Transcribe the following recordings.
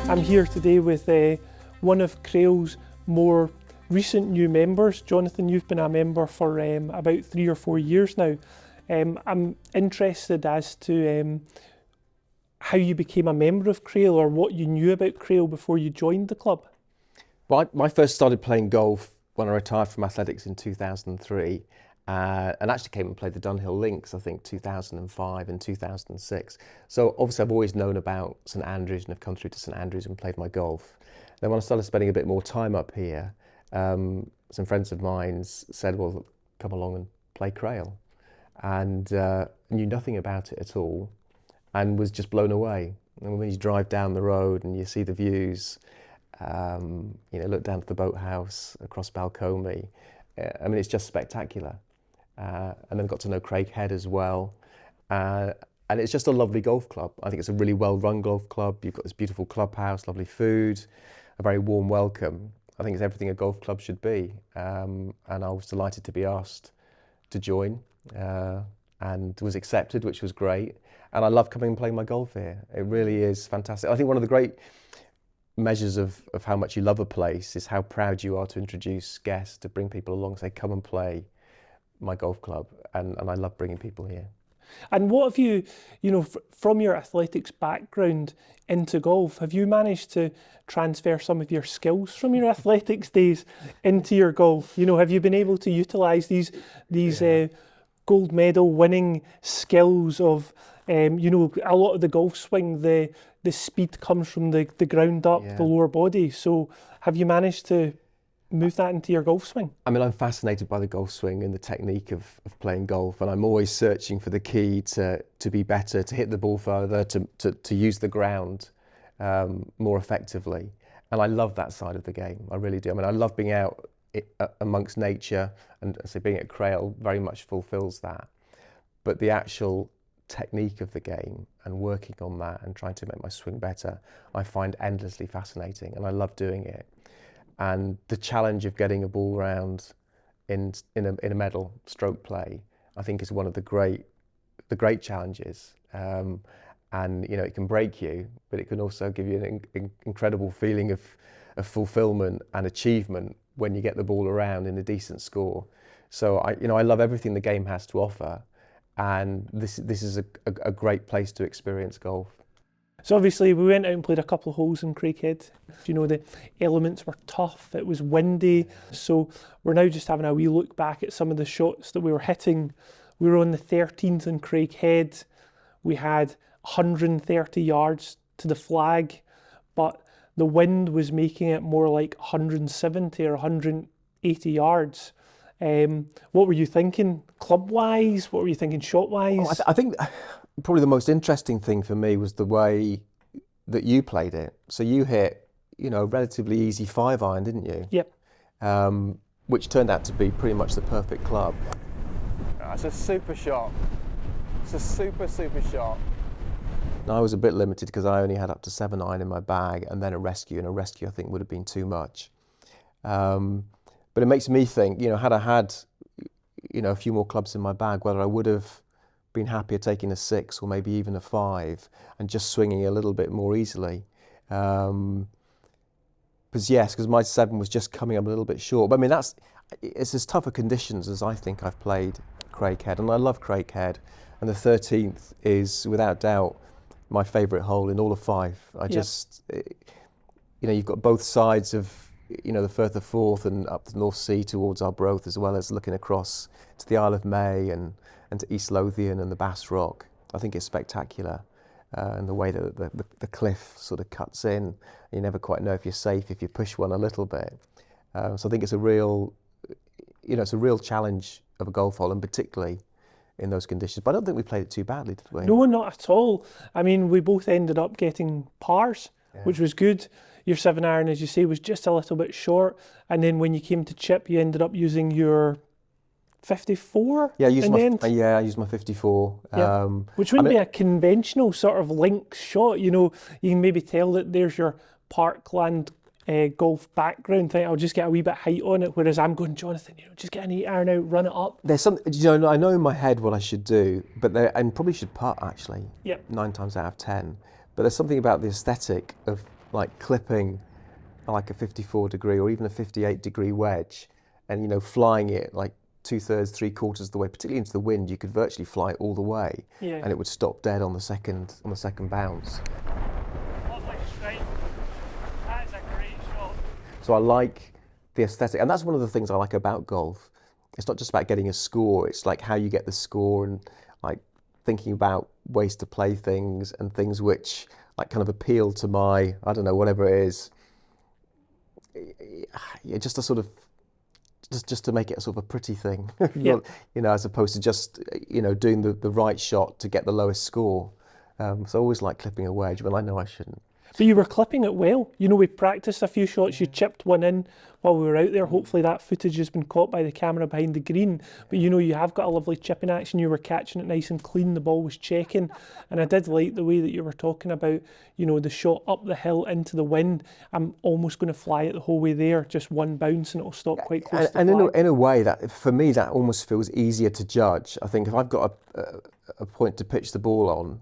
I'm here today with one of Crail's more recent new members. Jonathan, you've been a member for about 3 or 4 years now. I'm interested as to how you became a member of Crail or what you knew about Crail before you joined the club. Well, I first started playing golf when I retired from athletics in 2003 and actually came and played the Dunhill Links, I think 2005 and 2006. So obviously I've always known about St Andrews and have come through to St Andrews and played my golf. Then when I started spending a bit more time up here, some friends of mine said, well, come along and play Crail. And knew nothing about it at all and was just blown away. And when you drive down the road and you see the views, look down to the boathouse across Balcombe. I mean, it's just spectacular. And then got to know Craighead as well. And it's just a lovely golf club. I think it's a really well-run golf club. You've got this beautiful clubhouse, lovely food, a very warm welcome. I think it's everything a golf club should be. And I was delighted to be asked to join and was accepted, which was great. And I love coming and playing my golf here. It really is fantastic. I think one of the great measures of how much you love a place is how proud you are to introduce guests, to bring people along, say, come and play my golf club. And I love bringing people here. And what have you, from your athletics background into golf, have you managed to transfer some of your skills from your athletics days into your golf? Have you been able to utilise these gold medal winning skills of, a lot of the golf swing, the speed comes from the ground up, the lower body. So have you managed to move that into your golf swing? I mean, I'm fascinated by the golf swing and the technique of playing golf, and I'm always searching for the key to be better, to hit the ball further, to use the ground more effectively. And I love that side of the game, I really do. I mean, I love being out amongst nature, and so being at Crail very much fulfills that. But the actual technique of the game and working on that and trying to make my swing better, I find endlessly fascinating, and I love doing it. And the challenge of getting a ball round in a medal stroke play, I think, is one of the great challenges. And it can break you, but it can also give you an incredible feeling of fulfillment and achievement when you get the ball around in a decent score. So I love everything the game has to offer, and this is a great place to experience golf. So obviously we went out and played a couple of holes in Craighead. The elements were tough, it was windy. So we're now just having a wee look back at some of the shots that we were hitting. We were on the 13th in Craighead. We had 130 yards to the flag, but the wind was making it more like 170 or 180 yards. What were you thinking club-wise? What were you thinking shot-wise? I think probably the most interesting thing for me was the way that you played it. So you hit, a relatively easy 5-iron, didn't you? Yep. Which turned out to be pretty much the perfect club. It's a super shot. It's a super shot. I was a bit limited because I only had up to 7-iron in my bag and then a rescue, and a rescue I think would have been too much. But it makes me think, had I had, a few more clubs in my bag, whether I would have been happier taking a 6 or maybe even a 5 and just swinging a little bit more easily. Because my 7 was just coming up a little bit short. But I mean, it's as tougher conditions as I think I've played Craighead, and I love Craighead. And the 13th is without doubt my favourite hole in all of Fife. You've got both sides of the Firth of Forth and up the North Sea towards Arbroath, as well as looking across to the Isle of May and to East Lothian and the Bass Rock. I think it's spectacular, and the way that the cliff sort of cuts in. You never quite know if you're safe if you push one a little bit. So I think it's a real challenge of a golf hole, and particularly in those conditions. But I don't think we played it too badly, did we? No, not at all. I mean, we both ended up getting pars, which was good. Your 7-iron, as you say, was just a little bit short. And then when you came to chip, you ended up using your 54 I used my 54. Which wouldn't be a conventional sort of link shot. You can maybe tell that there's your parkland golf background thing. I'll just get a wee bit height on it, whereas I'm going, Jonathan, just get an 8-iron out, run it up. There's some, I know in my head what I should do, and probably should putt actually. 9 times out of 10. But there's something about the aesthetic of like clipping like a 54-degree or even a 58-degree wedge, and flying it like 2/3, 3/4 of the way, particularly into the wind, you could virtually fly it all the way, Yeah. and it would stop dead on the second bounce. Lovely strike. That is a great shot. So I like the aesthetic, and that's one of the things I like about golf. It's not just about getting a score, it's like how you get the score, and like thinking about ways to play things and things which like kind of appeal to my, I don't know, whatever it is. Yeah, just to sort of just to make it a sort of a pretty thing, Yeah. as opposed to just doing the right shot to get the lowest score. So I always like clipping a wedge, but I know I shouldn't. But you were clipping it well. We practiced a few shots. You chipped one in while we were out there. Hopefully that footage has been caught by the camera behind the green. But you have got a lovely chipping action. You were catching it nice and clean. The ball was checking. And I did like the way that you were talking about, the shot up the hill into the wind. I'm almost going to fly it the whole way there, just one bounce, and it'll stop quite close to the And flag. in a way, that for me, that almost feels easier to judge. I think if I've got a point to pitch the ball on,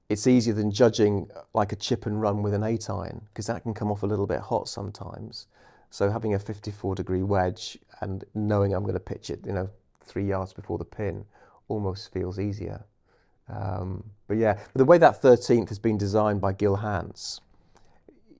it's easier than judging like a chip and run with an 8-iron, because that can come off a little bit hot sometimes. So having a 54-degree wedge and knowing I'm going to pitch it, 3 yards before the pin, almost feels easier. But yeah, the way that 13th has been designed by Gil Hans,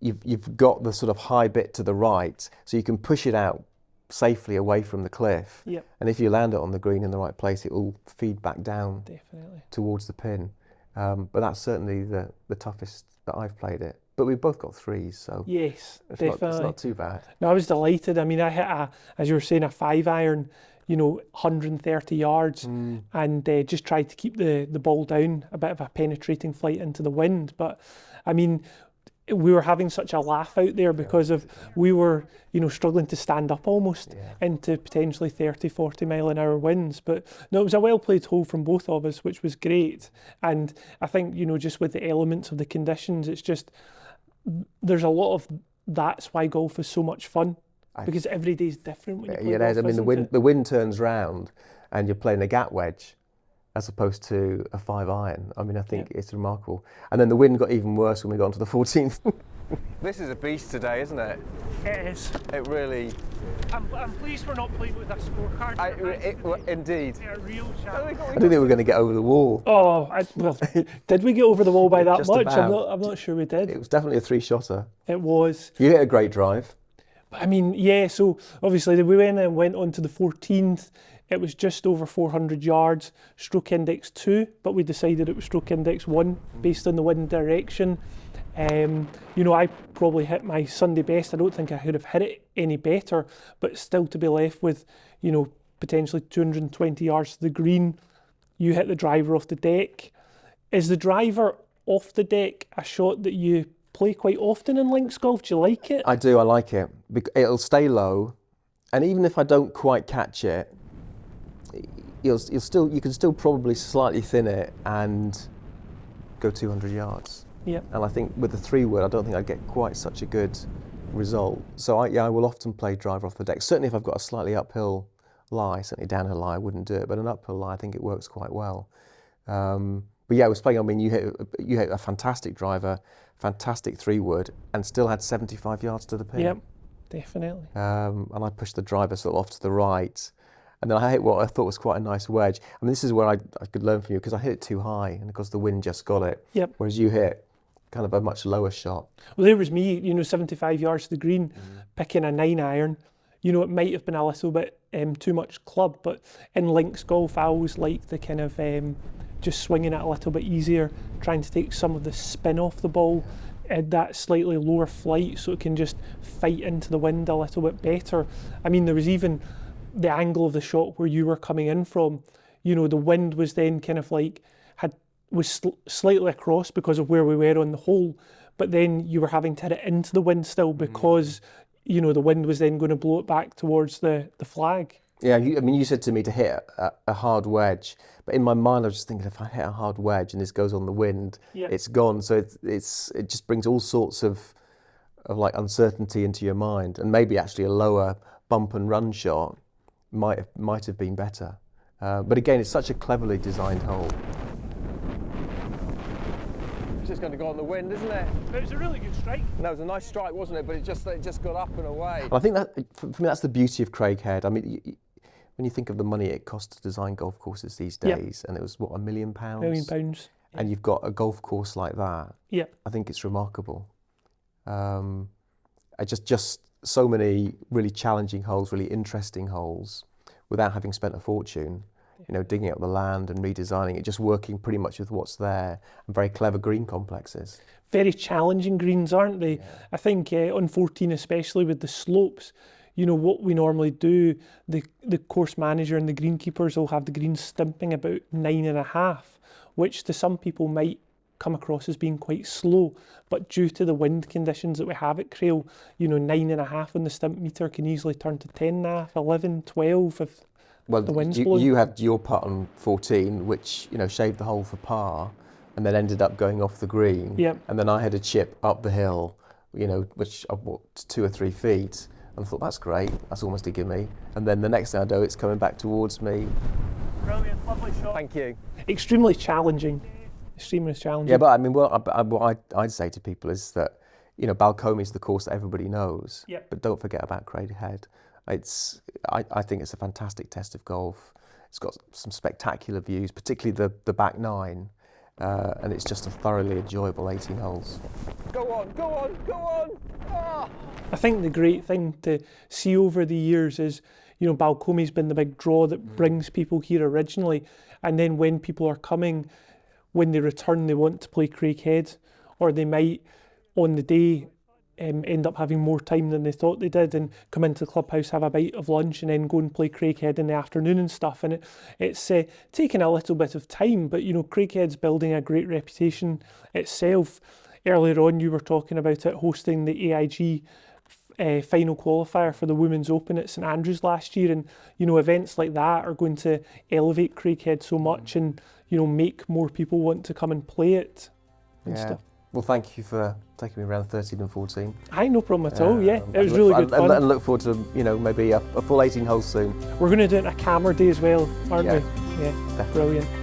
you've got the sort of high bit to the right, so you can push it out safely away from the cliff. Yep. And if you land it on the green in the right place, it will feed back down Definitely. towards the pin. But that's certainly the toughest that I've played it. But we've both got 3s, so Yes, it's definitely. not too bad. No, I was delighted. I mean, I hit as you were saying, a 5-iron, 130 yards, and just tried to keep the ball down, a bit of a penetrating flight into the wind. But I mean, we were having such a laugh out there because we were, struggling to stand up almost into potentially 30, 40 mile an hour winds. But no, it was a well played hole from both of us, which was great. And I think, just with the elements of the conditions, it's just, there's a lot of, that's why golf is so much fun, because every day's different when you play golf, I mean, isn't it? the wind turns round and you're playing a gap wedge as opposed to a 5-iron. I mean, I think it's remarkable. And then the wind got even worse when we got onto the 14th. This is a beast today, isn't it? It is. It really... I'm pleased we're not playing with a scorecard. Indeed. A real I didn't think we were going to get over the wall. Oh, well, did we get over the wall by that Just much? about. I'm not sure we did. It was definitely a 3-shotter. It was. You hit a great drive. I mean, yeah, so obviously we went on to the 14th. It was just over 400 yards, stroke index 2, but we decided it was stroke index 1 based on the wind direction. I probably hit my Sunday best. I don't think I could have hit it any better, but still to be left with, potentially 220 yards to the green. You hit the driver off the deck. Is the driver off the deck a shot that you play quite often in links golf? Do you like it? I do, I like it. It'll stay low, and even if I don't quite catch it, you can still probably slightly thin it and go 200 yards. Yep. And I think with the 3-wood, I don't think I'd get quite such a good result. So I will often play driver off the deck. Certainly if I've got a slightly uphill lie, certainly downhill lie, I wouldn't do it. But an uphill lie, I think it works quite well. But yeah, I was playing. I mean, you hit a fantastic driver, fantastic 3-wood, and still had 75 yards to the pin. Yep, definitely. And I pushed the driver sort of off to the right. And then I hit what I thought was quite a nice wedge. I mean, this is where I could learn from you, because I hit it too high, and of course the wind just got it. Yep. Whereas you hit kind of a much lower shot. Well, there was me, 75 yards to the green, picking a 9-iron. It might have been a little bit too much club, but in links golf, I always like the kind of just swinging it a little bit easier, trying to take some of the spin off the ball at that slightly lower flight so it can just fight into the wind a little bit better. I mean, there was even the angle of the shot where you were coming in from, the wind was then kind of like was slightly across because of where we were on the hole, but then you were having to hit it into the wind still because the wind was then going to blow it back towards the flag. Yeah, you said to me to hit a hard wedge, but in my mind I was just thinking, if I hit a hard wedge and this goes on the wind, it's gone. So it just brings all sorts of like uncertainty into your mind, and maybe actually a lower bump and run shot might have been better. But again, it's such a cleverly designed hole. it's going to go on the wind, isn't it? It was a really good strike. No, it was a nice strike, wasn't it? But it just got up and away. And I think that, for me, that's the beauty of Craighead. I mean, when you think of the money it costs to design golf courses these days, and it was, what, £1 million? £1 million. And you've got a golf course like that. Yeah. I think it's remarkable. Just so many really challenging holes, really interesting holes, without having spent a fortune. You know, digging up the land and redesigning it, just working pretty much with what's there, and very clever green complexes. Very challenging greens, aren't they? Yeah. I think on 14 especially with the slopes, you know, what we normally do, the course manager and the greenkeepers will have the greens stimping about 9.5, which to some people might come across as being quite slow, but due to the wind conditions that we have at Crail, you know, 9.5 on the stimp meter can easily turn to 10.5, 11, 12 if the wind's blowing. You had your putt on 14, which, you know, shaved the hole for par, and then ended up going off the green. Yep. And then I had a chip up the hill, you know, which I walked 2 or 3 feet, and I thought, that's great, that's almost a gimme. And then the next thing I know, it's coming back towards me. Brilliant, lovely shot. Thank you. Extremely challenging. Extremely challenging. Yeah, but I mean, what I'd say to people is that, you know, Balcombe is the course that everybody knows. Yep. But don't forget about Craighead. I think it's a fantastic test of golf. It's got some spectacular views, particularly the back 9, and it's just a thoroughly enjoyable 18 holes. Go on, go on, go on! Ah! I think the great thing to see over the years is, you know, Balcombe's been the big draw that brings people here originally, and then when people are coming, when they return, they want to play Craighead, or they might, on the day, end up having more time than they thought they did and come into the clubhouse, have a bite of lunch and then go and play Craighead in the afternoon and stuff. And it's taken a little bit of time, but, you know, Craighead's building a great reputation itself. Earlier on, you were talking about it hosting the AIG final qualifier for the Women's Open at St Andrews last year, and, you know, events like that are going to elevate Craighead so much and, you know, make more people want to come and play it and stuff. Well, thank you for taking me around 13 and 14. Aye, no problem at all, yeah. It was really good fun. And look forward to, you know, maybe a full 18 holes soon. We're going to do it in a camera day as well, aren't we? Yeah, definitely. Brilliant.